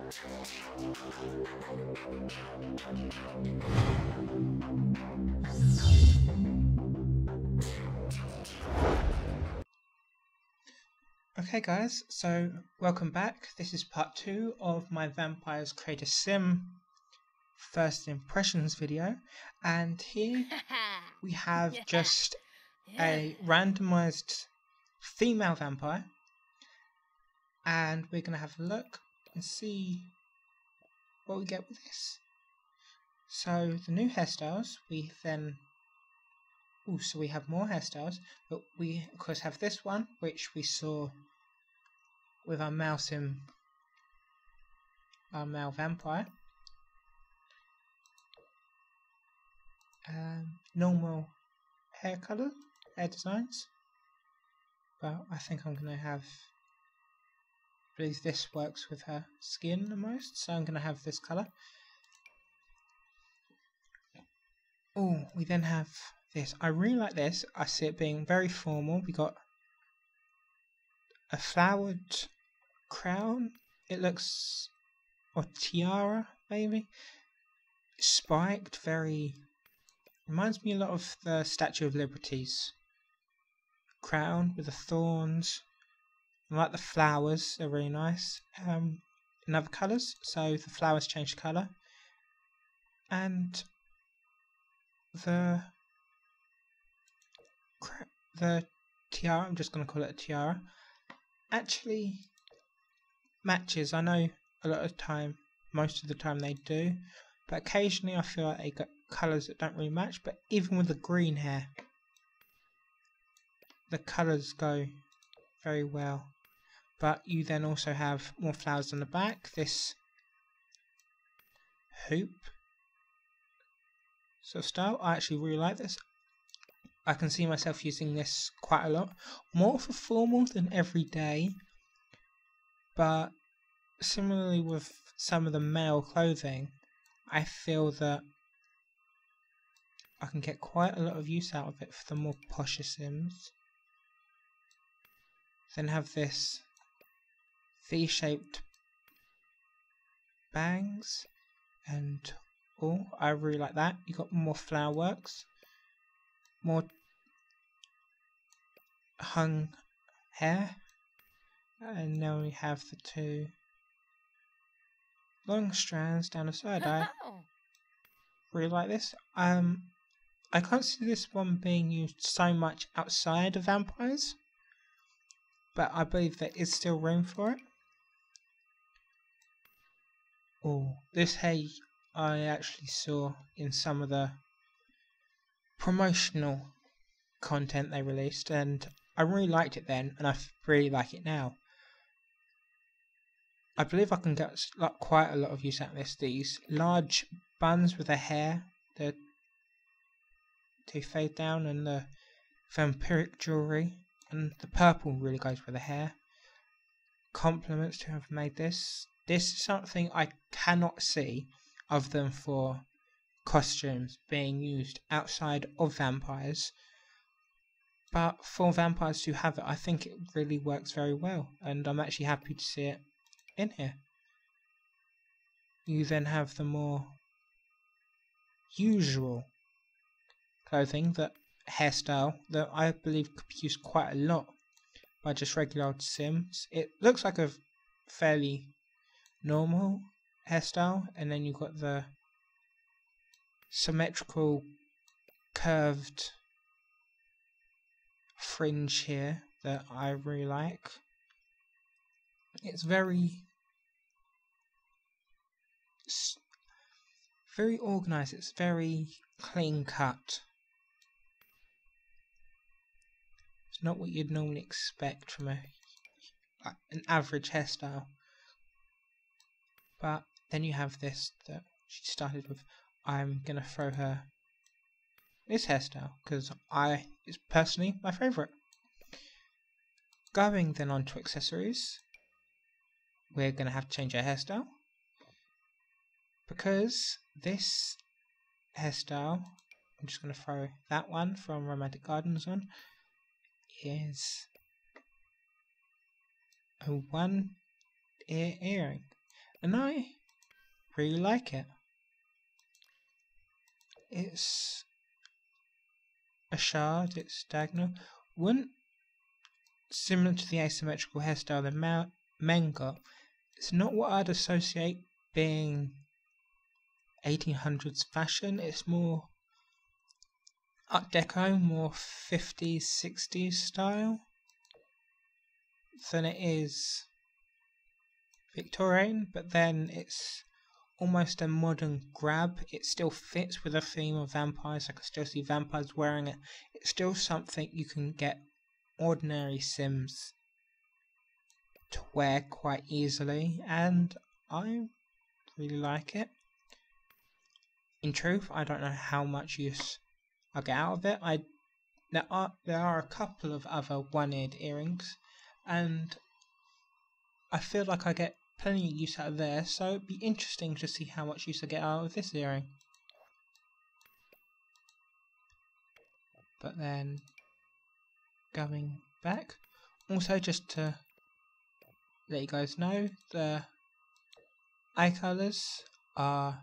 Okay guys, so welcome back. This is part 2 of my Vampires Create a Sim first impressions video, and here we have just a randomized female vampire, and we're going to have a look and see what we get with this. So the new hairstyles, we then also we have more hairstyles, but we of course have this one which we saw with our male sim, our male vampire. Normal hair colour, hair designs, but I think I'm going to have, I believe this works with her skin the most, so I'm going to have this colour. Oh, we then have this. I really like this. I see it being very formal. We got a flowered crown, it looks, or tiara maybe, spiked, very, reminds me a lot of the Statue of Liberty's crown with the thorns. I like the flowers, they're really nice. In other colours, so the flowers change colour, and the tiara, I'm just going to call it a tiara, actually matches. I know a lot of the time, most of the time they do, but occasionally I feel like they got colours that don't really match. But even with the green hair, the colours go very well. But you then also have more flowers on the back, this hoop sort of style. I actually really like this. I can see myself using this quite a lot, more for formal than everyday. But similarly with some of the male clothing, I feel that I can get quite a lot of use out of it for the more posher sims. Then have this V-shaped bangs, and oh, I really like that. You got more flower works, more hung hair, and now we have the two long strands down the side. I really like this. I can't see this one being used so much outside of vampires, but I believe there is still room for it. Oh, this hair I actually saw in some of the promotional content they released, and I really liked it then, and I really like it now. I believe I can get quite a lot of use out of this. These large buns with the hair, the to fade down, and the vampiric jewellery, and the purple really goes with the hair. Compliments to have made this. This is something I cannot see other than for costumes being used outside of vampires, but for vampires who have it, I think it really works very well, and I'm actually happy to see it in here. You then have the more usual clothing, that hairstyle that I believe could be used quite a lot by just regular old sims. It looks like a fairly normal hairstyle, and then you've got the symmetrical curved fringe here that I really like. It's very organised, it's very clean cut. It's not what you'd normally expect from an average hairstyle. But then you have this that she started with. I'm going to throw her this hairstyle because it's personally my favourite. Going then on to accessories, we're going to have to change her hairstyle, because this hairstyle, I'm just going to throw that one from Romantic Gardens on, is a one ear earring. and I really like it. It's a shard, it's diagonal. Wouldn't, similar to the asymmetrical hairstyle that Men got, it's not what I'd associate being 1800s fashion. It's more Art Deco, more 50s, 60s style than it is Victorian, but then it's almost a modern grab. It still fits with the theme of vampires. I can still see vampires wearing it. It's still something you can get ordinary Sims to wear quite easily, and I really like it. In truth, I don't know how much use I get out of it. There are a couple of other one-eared earrings, and I feel like I get plenty of use out of there, so it'd be interesting to see how much use I get out of this earring. But then, going back, also just to let you guys know, the eye colours are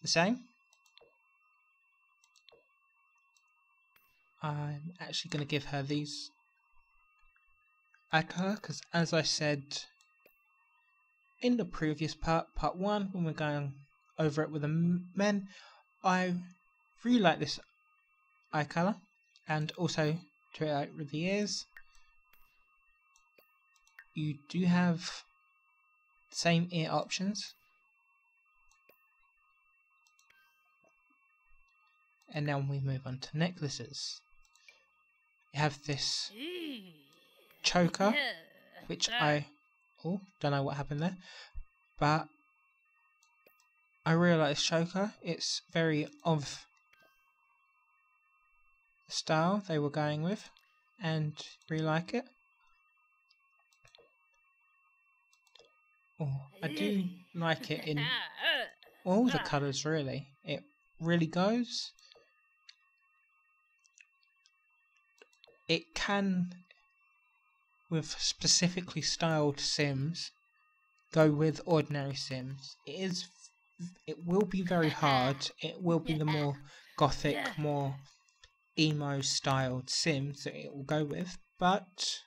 the same. I'm actually going to give her these eye colour because, as I said in the previous part 1, when we're going over it with the men, I really like this eye colour, and also to it out with the ears. You do have the same ear options. And now we move on to necklaces. You have this choker, which don't know what happened there, but I really like this choker. It's very of the style they were going with, and really like it. I do like it in all the colours, really. It really goes. It can, with specifically styled Sims, go with ordinary Sims. It will be very hard. It will be the more gothic, more emo styled Sims that it will go with, but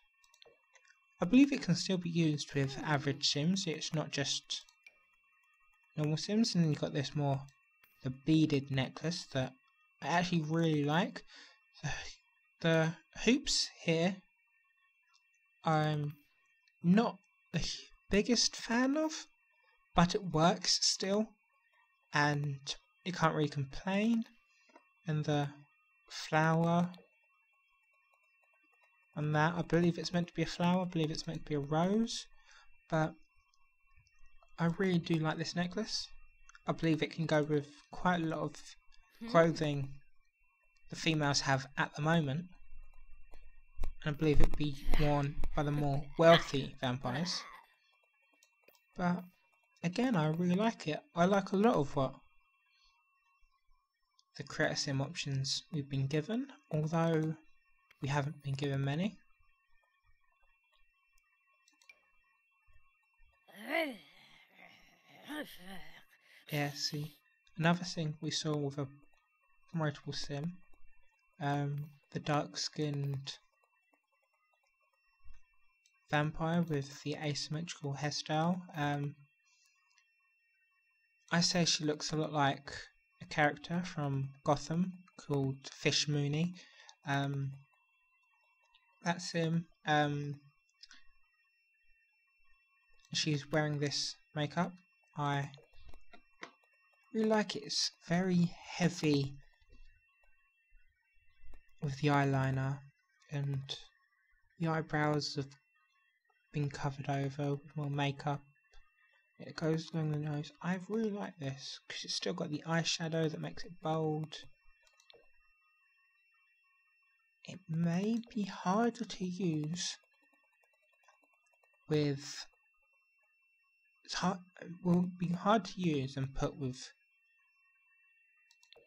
I believe it can still be used with average Sims. It's not just normal Sims. And then you've got this the beaded necklace that I actually really like. The hoops here I'm not the biggest fan of, but it works still, and you can't really complain. And the flower on that, I believe it's meant to be a flower, I believe it's meant to be a rose, but I really do like this necklace. I believe it can go with quite a lot of clothing the females have at the moment, and I believe it would be worn by the more wealthy vampires. But again, I really like it. I like a lot of what the creator sim options we've been given, although we haven't been given many. Yeah, see, another thing we saw with a promotable sim, the dark-skinned vampire with the asymmetrical hairstyle. I say she looks a lot like a character from Gotham called Fish Mooney. That's him. She's wearing this makeup. I really like it. It's very heavy with the eyeliner, and the eyebrows have been covered over with more makeup. It goes along the nose. I really like this because it's still got the eyeshadow that makes it bold. It may be harder to use with. It will be hard to use and put with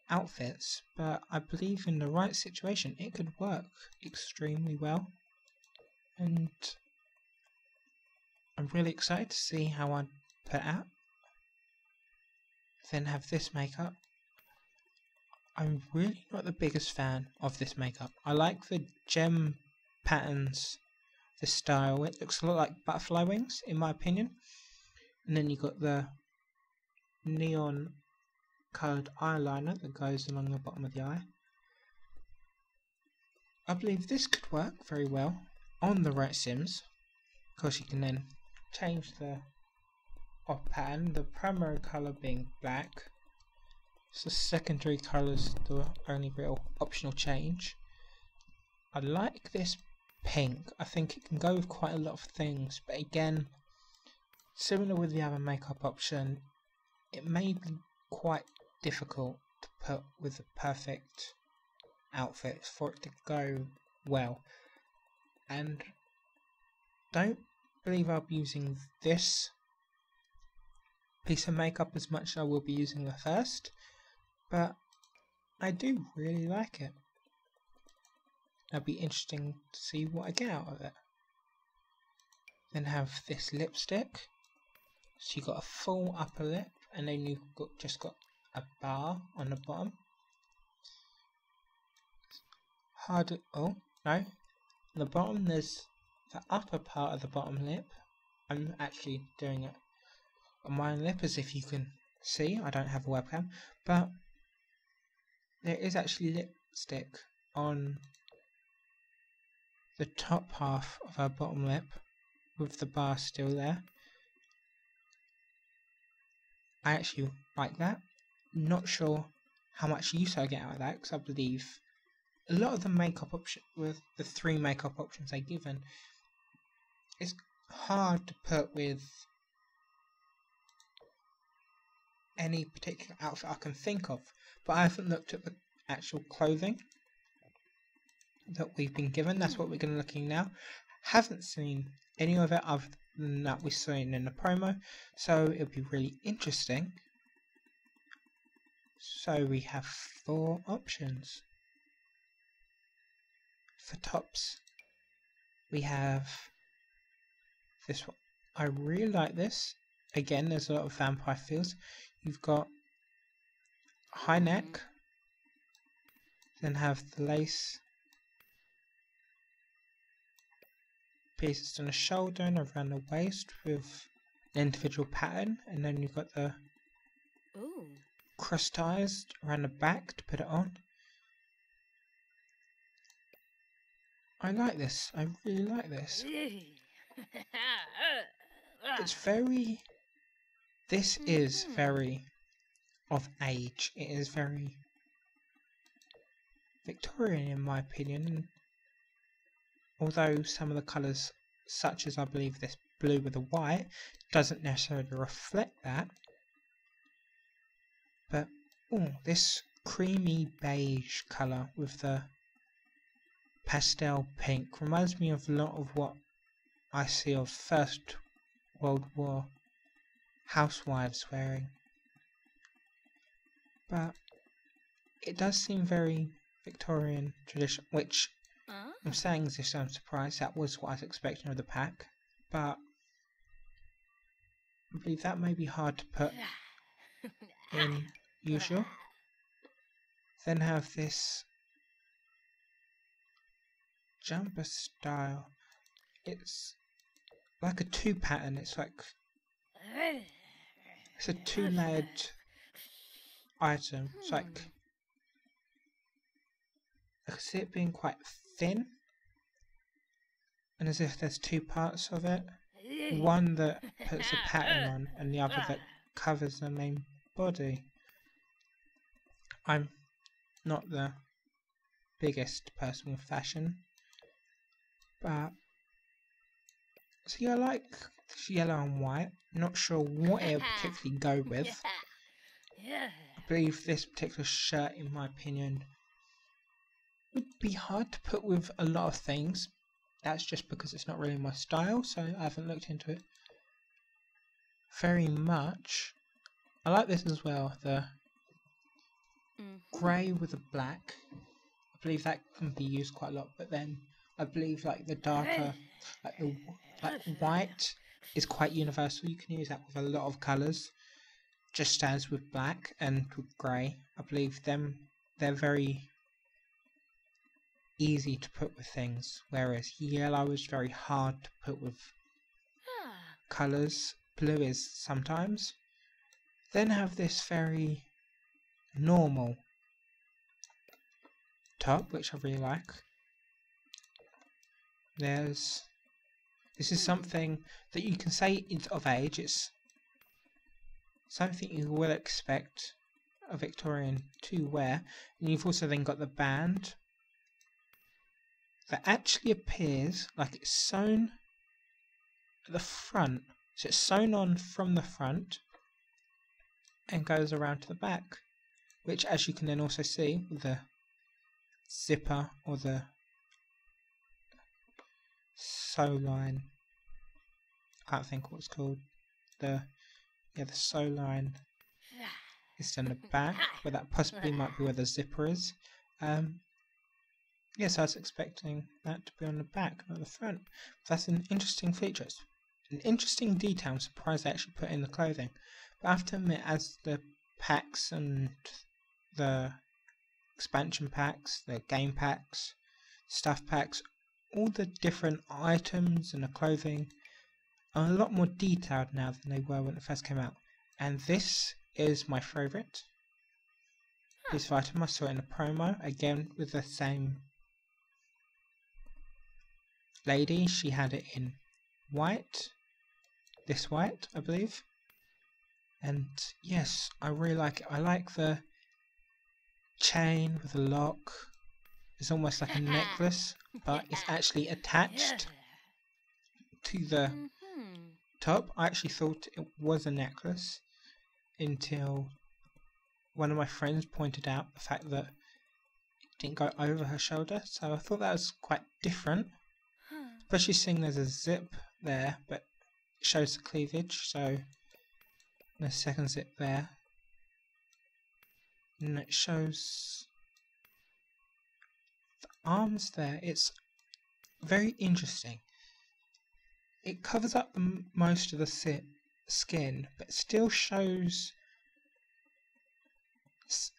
outfits, but I believe in the right situation it could work extremely well, and I'm really excited to see how I put out. Then have this makeup. I'm really not the biggest fan of this makeup. I like the gem patterns, the style. It looks a lot like butterfly wings in my opinion. And then you got the neon coloured eyeliner that goes along the bottom of the eye. I believe this could work very well on the right Sims. Of course you can then change the off pattern, the primary colour being black. So secondary colours the only real optional change. I like this pink. I think it can go with quite a lot of things, but again, similar with the other makeup option, it may be quite difficult to put with the perfect outfit for it to go well. And don't believe I'll be using this piece of makeup as much as I will be using the first, but I do really like it. It'll be interesting to see what I get out of it. Then have this lipstick. So you got a full upper lip, and then you've just got a bar on the bottom. Hard. Oh no! On the bottom there's the upper part of the bottom lip. I'm actually doing it on my lip as if you can see. I don't have a webcam, but there is actually lipstick on the top half of her bottom lip with the bar still there. I actually like that. Not sure how much use I get out of that, because I believe a lot of the makeup option with the 3 makeup options they're given, it's hard to put with any particular outfit I can think of, but I haven't looked at the actual clothing that we've been given. That's what we're going to look at now. Haven't seen any of it other than that we've seen in the promo, so it'll be really interesting. So we have 4 options. For tops, we have this one. I really like this. Again, there's a lot of vampire feels. You've got high neck, then have the lace pieces on the shoulder and around the waist with an individual pattern, and then you've got the cross ties around the back to put it on. I like this. I really like this. It's very... This is very of age. It is very Victorian in my opinion. Although some of the colours, such as I believe this blue with the white, doesn't necessarily reflect that. But, this creamy beige colour with the pastel pink reminds me of a lot of what I see of First World War housewives wearing. But it does seem very Victorian tradition, which I'm saying as if I'm surprised. That was what I was expecting of the pack, but I believe that may be hard to put in usual. Then have this jumper style. It's like a 2 pattern. It's like it's a 2-layered item. It's like I can see it being quite thin, and as if there's 2 parts of it. One that puts a pattern on, and the other that covers the main body. I'm not the biggest person with fashion, but see, I like this yellow and white. Not sure what it'll particularly go with. I believe this particular shirt, in my opinion, would be hard to put with a lot of things. That's just because it's not really my style, so I haven't looked into it very much. I like this as well, the grey with the black. I believe that can be used quite a lot, but then I believe like the darker, like the white is quite universal. You can use that with a lot of colours, just as with black and with grey. I believe they're very easy to put with things, whereas yellow is very hard to put with colours. Blue is sometimes. Then have this very normal top, which I really like. This is something that you can say is of age. It's something you will expect a Victorian to wear. And you've also then got the band that actually appears like it's sewn at the front. So it's sewn on from the front and goes around to the back, which, as you can then also see with the zipper or the sew line, I can't think what it's called, the sew line is in the back, but that possibly might be where the zipper is. Yes, I was expecting that to be on the back, not the front. That's an interesting feature. It's an interesting detail. I'm surprised they actually put in the clothing. But I have to admit, as the packs and the expansion packs, the game packs, stuff packs, all the different items and the clothing are a lot more detailed now than they were when it first came out. And this is my favourite. This item, I saw it in a promo, again with the same lady. She had it in white, this white I believe, and yes, I really like it. I like the chain with the lock. It's almost like a necklace, but it's actually attached to the top. I actually thought it was a necklace until one of my friends pointed out the fact that it didn't go over her shoulder, so I thought that was quite different, especially seeing there's a zip there, but it shows the cleavage, so the second zip there, and it shows the arms there. It's very interesting. It covers up most of the skin, but still shows.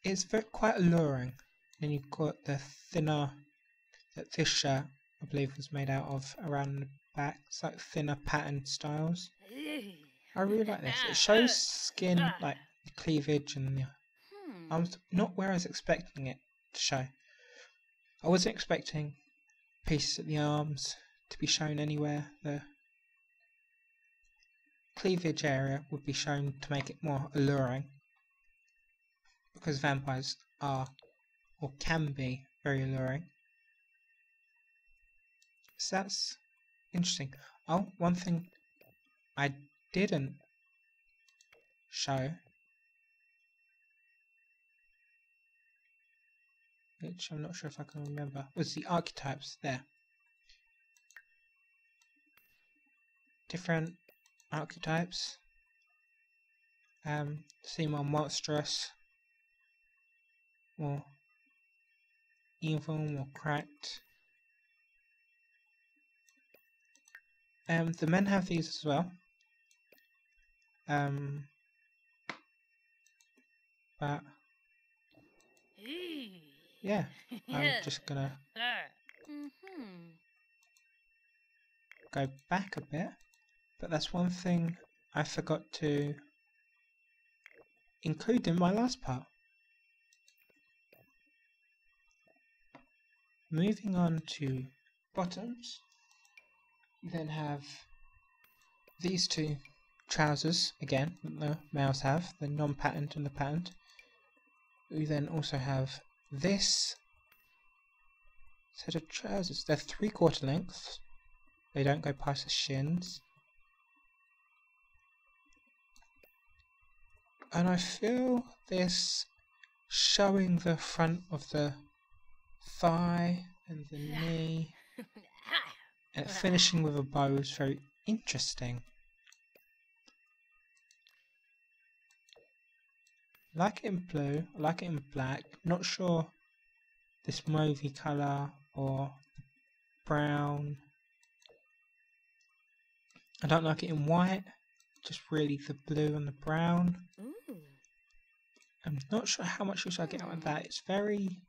It's quite alluring. Then you've got the thinner that this shirt I believe was made out of around the back. It's like thinner patterned styles. I really like this. It shows skin, like the cleavage and the arms, not where I was expecting it to show. I wasn't expecting pieces at the arms to be shown anywhere. The cleavage area would be shown to make it more alluring, because vampires are, or can be, very alluring. So that's interesting. Oh, one thing I didn't show, which I'm not sure if I can remember, was the archetypes there. Different archetypes. Seem more monstrous, more evil, more cracked. The men have these as well. But yeah, I'm just gonna go back a bit. But that's one thing I forgot to include in my last part. Moving on to bottoms, you then have these two trousers again that the males have, the non-patterned and the patterned. We then also have this set of trousers. They're 3/4 length. They don't go past the shins. And I feel this showing the front of the thigh and the knee and finishing with a bow is very interesting. I like it in blue, I like it in black. Not sure this mauvey colour or brown. I don't like it in white, just really the blue and the brown. I'm not sure how much use I get out of that. It's very...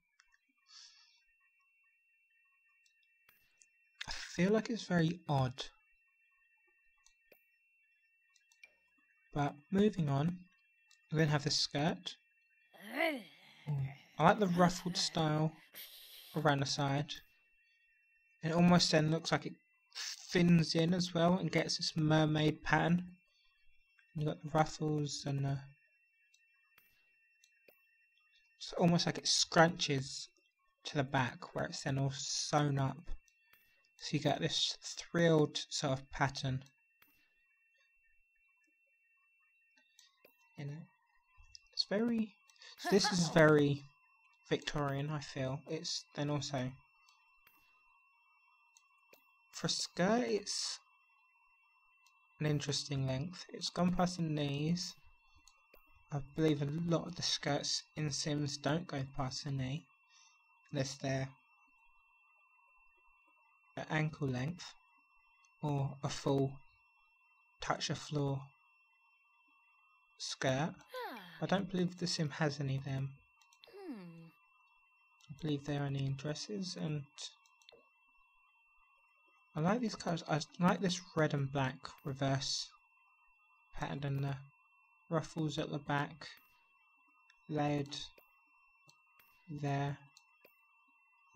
I feel like it's very odd. But moving on, we then have the skirt. I like the ruffled style around the side. It almost then looks like it fins in as well and gets this mermaid pattern. You've got the ruffles and it's almost like it scrunches to the back where it's then all sewn up. So you get this thrilled sort of pattern. You know, it's very... So this is very Victorian, I feel. It's then also... For a skirt, it's an interesting length. It's gone past the knees. I believe a lot of the skirts in Sims don't go past the knee, unless they're at ankle length or a full touch of floor skirt. I don't believe the Sim has any of them. I believe they're only in dresses, and I like these colours. I like this red and black reverse pattern and the ruffles at the back layered there.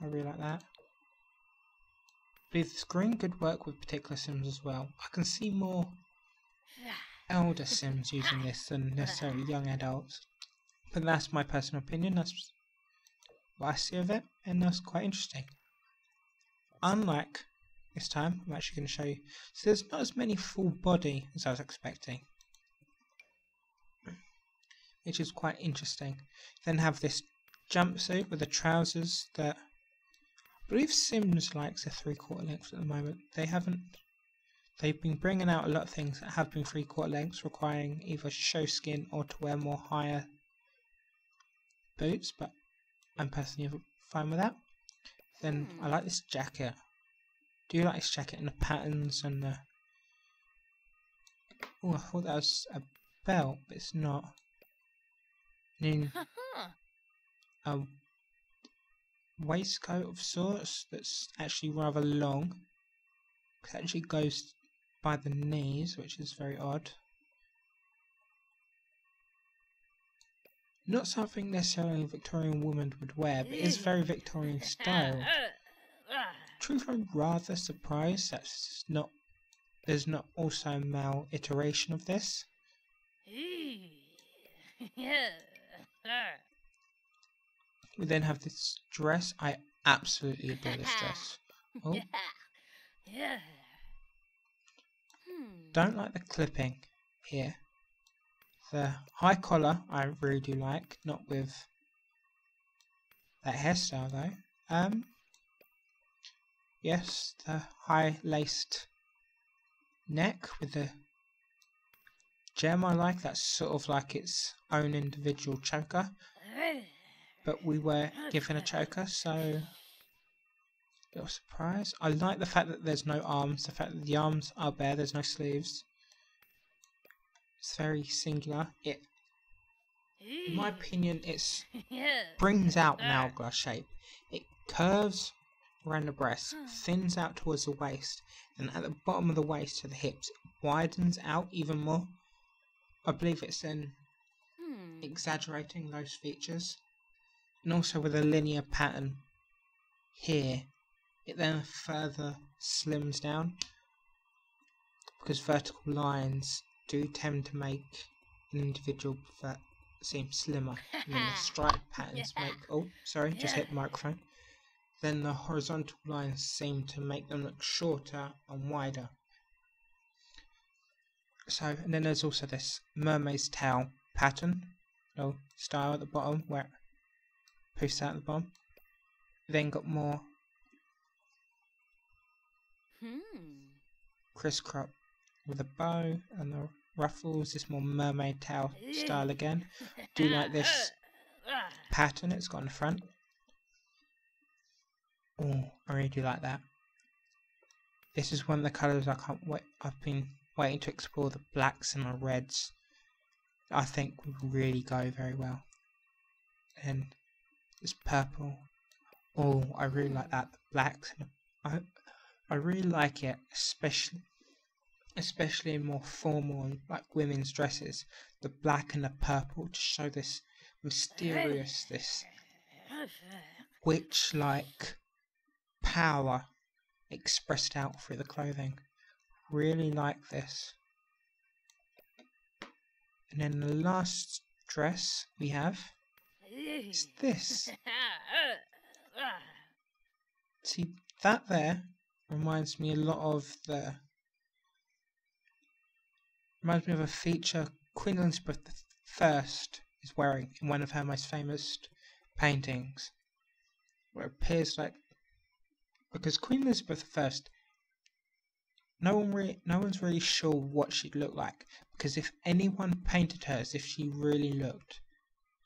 I really like that. I believe this green could work with particular Sims as well. I can see more elder Sims using this than necessarily young adults, but that's my personal opinion. That's what I see of it, and that's quite interesting. Unlike this time, I'm actually going to show you. So there's not as many full body as I was expecting, which is quite interesting. Then have this jumpsuit with the trousers that I believe Sims likes a 3/4 length at the moment. They've been bringing out a lot of things that have been 3/4 lengths, requiring either show skin or to wear more higher boots, but I'm personally fine with that. Then I like this jacket. Do you like this jacket and the patterns and the... Oh, I thought that was a belt, but it's not. Then a waistcoat of sorts that's actually rather long. It actually goes by the knees, which is very odd. Not something necessarily a Victorian woman would wear, but it is very Victorian style. Truth, I'm rather surprised that's not... There's not also a male iteration of this. We then have this dress. I absolutely adore this dress. Oh. Don't like the clipping here. The high collar I really do like, not with that hairstyle though. Yes, the high laced neck with the gem I like. That's sort of like its own individual choker. But we were given a choker, so a little surprise. I like the fact that there's no arms, the fact that the arms are bare, there's no sleeves. It's very singular. It, in my opinion, it brings out an hourglass shape. It curves around the breast, thins out towards the waist, and at the bottom of the waist to the hips, it widens out even more. I believe it's then exaggerating those features. And also with a linear pattern here, it then further slims down, because vertical lines do tend to make an individual seem slimmer, and then the stripe patterns make... Oh, sorry, just hit the microphone. Then the horizontal lines seem to make them look shorter and wider. So, and then there's also this mermaid's tail pattern, little style at the bottom where it poofs out at the bottom. Then got more crisscross with a bow and the ruffles, this more mermaid tail style again. Do like this pattern it's got on the front. Oh, I really do like that. This is one of the colours I can't wait. I've been waiting to explore the blacks and the reds, I think would really go very well. And this purple, oh, I really like that. The blacks, I really like it, especially in more formal, like women's dresses. The black and the purple to show this mysterious, this witch-like power expressed out through the clothing. Really like this. And then the last dress we have is this. See, that there reminds me a lot of a feature Queen Elizabeth I is wearing in one of her most famous paintings, where it appears like, because Queen Elizabeth I, no one's really sure what she'd look like, because if anyone painted her as if she really looked,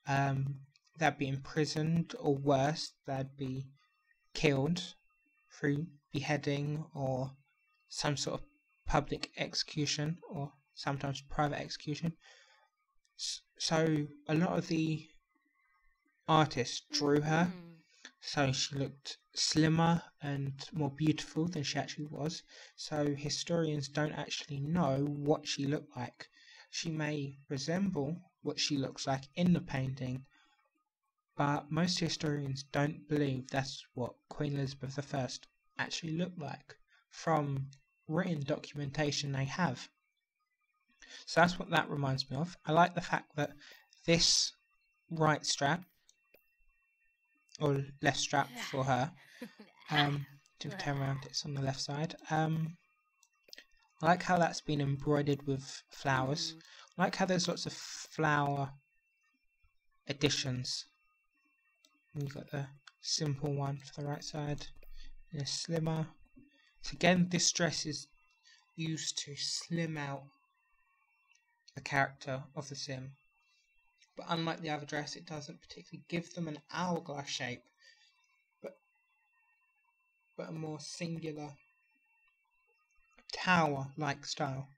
they'd be imprisoned, or worse, they'd be killed through beheading or some sort of public execution, or sometimes private execution. So a lot of the artists drew her so she looked slimmer and more beautiful than she actually was. So historians don't actually know what she looked like. She may resemble what she looks like in the painting, but most historians don't believe that's what Queen Elizabeth I actually looked like from written documentation they have. So that's what that reminds me of. I like the fact that this right strap, or left strap for her, to turn around, it's on the left side. I like how that's been embroidered with flowers. I like how there's lots of flower additions. And you've got the simple one for the right side, and a slimmer. So again, this dress is used to slim out the character of the sim, but unlike the other dress, it doesn't particularly give them an hourglass shape, but a more singular tower-like style.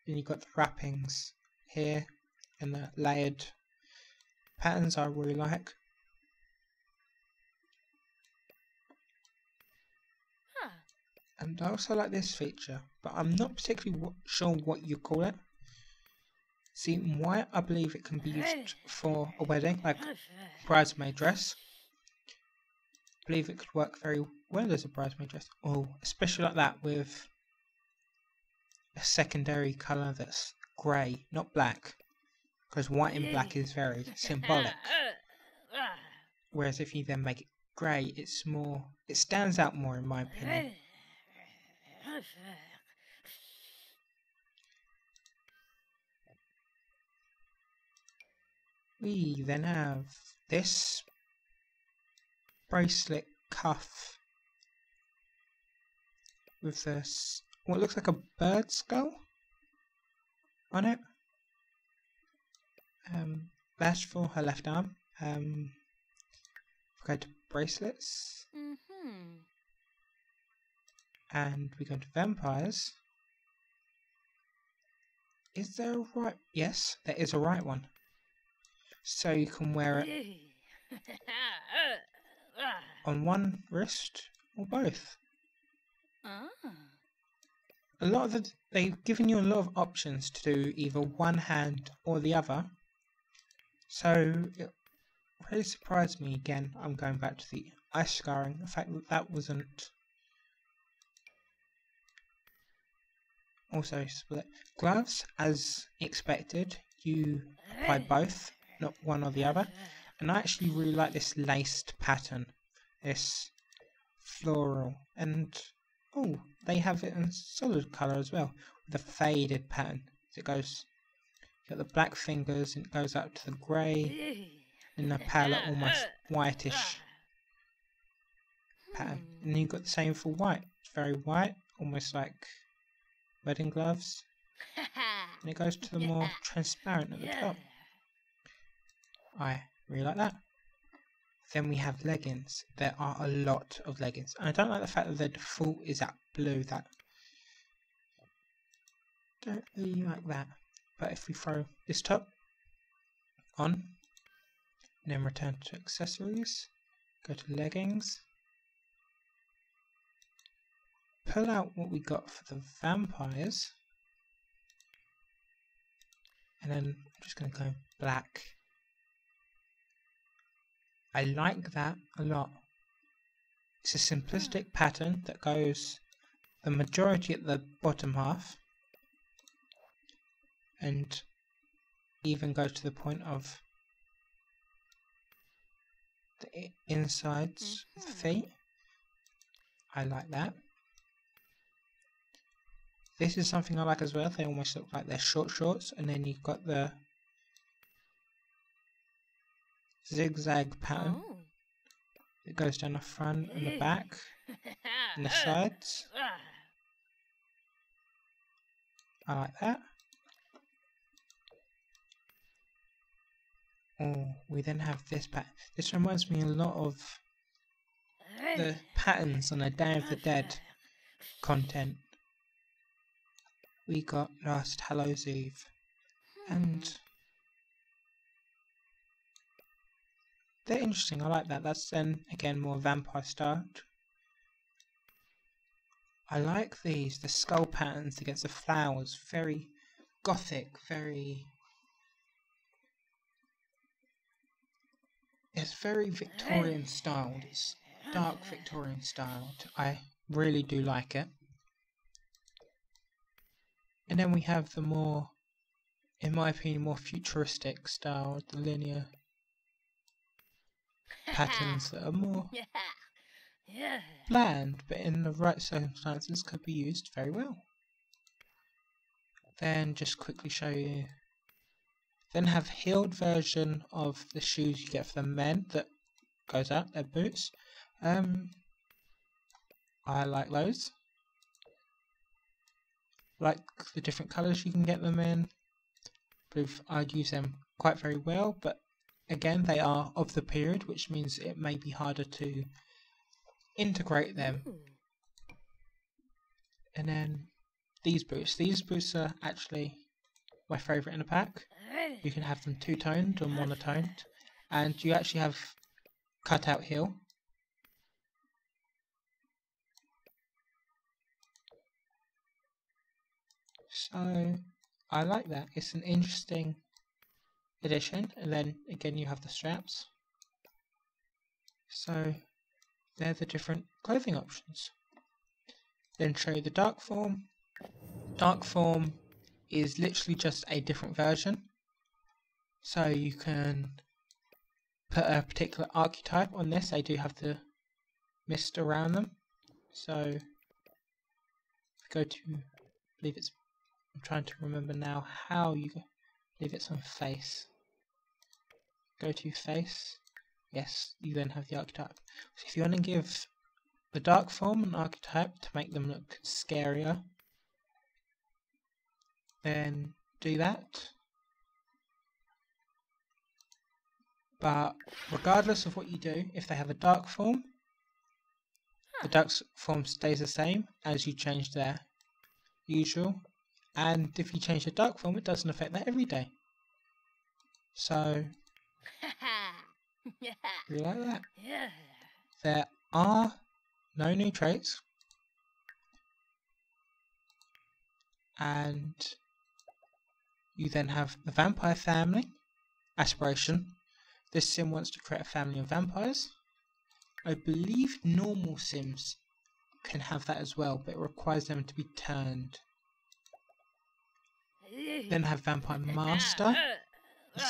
And you've got the wrappings here and the layered patterns I really like. And I also like this feature, but I'm not particularly sure what you call it. See, in white, I believe it can be used for a wedding, like a bridesmaid dress. I believe it could work very well as a bridesmaid dress. Oh, especially like that with a secondary colour that's grey, not black. Because white and black is very symbolic. Whereas if you then make it grey, it stands out more in my opinion. We then have this bracelet cuff with this, what looks like a bird skull on it. That's for her left arm. Go to bracelets. And we go to vampires. Is there a right? Yes, there is a right one. So you can wear it on one wrist or both. A lot of they've given you a lot of options to do either one hand or the other. So it really surprised me again. I'm going back to the eye scarring. The fact that that wasn't also split. Gloves, as expected, you apply both, not one or the other. And I actually really like this laced pattern, this floral, and oh, they have it in solid colour as well, with a faded pattern. So it goes, you got the black fingers, and it goes up to the grey, and the palette almost whitish pattern. And you've got the same for white. It's very white, almost like wedding gloves. And it goes to the more transparent at the top. I really like that. Then we have leggings. There are a lot of leggings. And I don't like the fact that the default is that blue. That don't really like that. But if we throw this top on, and then return to accessories, go to leggings, pull out what we got for the vampires, and then I'm just going to go black. I like that a lot. It's a simplistic pattern that goes the majority at the bottom half, and even goes to the point of the insides of the feet. I like that. This is something I like as well. They almost look like they're short shorts, and then you've got the zigzag pattern. It goes down the front and the back and the sides. I like that. Oh, we then have this pattern. This reminds me a lot of the patterns on the Day of the Dead content we got last Hallows Eve, and they're interesting. I like that. That's then again more vampire styled. I like these, the skull patterns against the flowers. Very gothic, it's very Victorian styled. It's dark Victorian styled. I really do like it. And then we have the more, in my opinion, more futuristic style, the linear patterns that are more bland, but in the right circumstances could be used very well. Then just quickly show you, then have heeled version of the shoes you get for the men that goes up, their boots. I like those. Like the different colours you can get them in. I'd use them quite very well, but again they are of the period, which means it may be harder to integrate them. And then these boots are actually my favourite in the pack. You can have them two-toned or monotoned, and you actually have cut-out heel. So I like that. It's an interesting addition. And then again you have the straps. So they're the different clothing options. Then show you the dark form. Dark form is literally just a different version. So you can put a particular archetype on this. They do have the mist around them. So if we go to, I believe it's, I'm trying to remember now how you go, I believe it's on face. Go to face. Yes, you then have the archetype. So if you want to give the dark form an archetype to make them look scarier, then do that. But regardless of what you do, if they have a dark form, the dark form stays the same as you change their usual. And if you change the dark form, it doesn't affect that every day. So, you like that? There are no new traits. And you then have the vampire family aspiration. This sim wants to create a family of vampires. I believe normal sims can have that as well, but it requires them to be turned. Then have vampire master.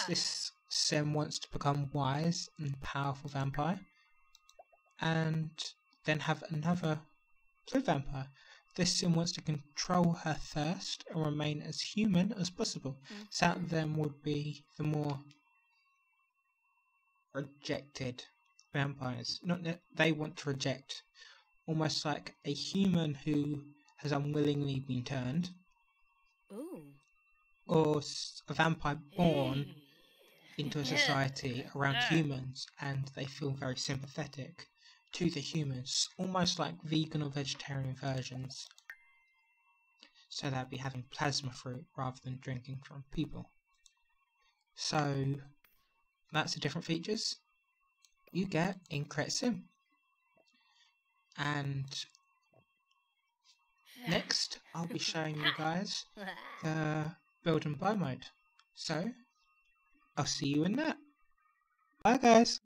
This sim wants to become wise and powerful vampire. And then have another blue vampire. This sim wants to control her thirst and remain as human as possible. So out of them would be the more rejected vampires. Not that they want to reject, almost like a human who has unwillingly been turned. Or a vampire born into a society around humans and they feel very sympathetic to the humans, almost like vegan or vegetarian versions. So they'll be having plasma fruit rather than drinking from people. So that's the different features you get in Create Sim. And next I'll be showing you guys the build and buy mode. So I'll see you in that. Bye guys!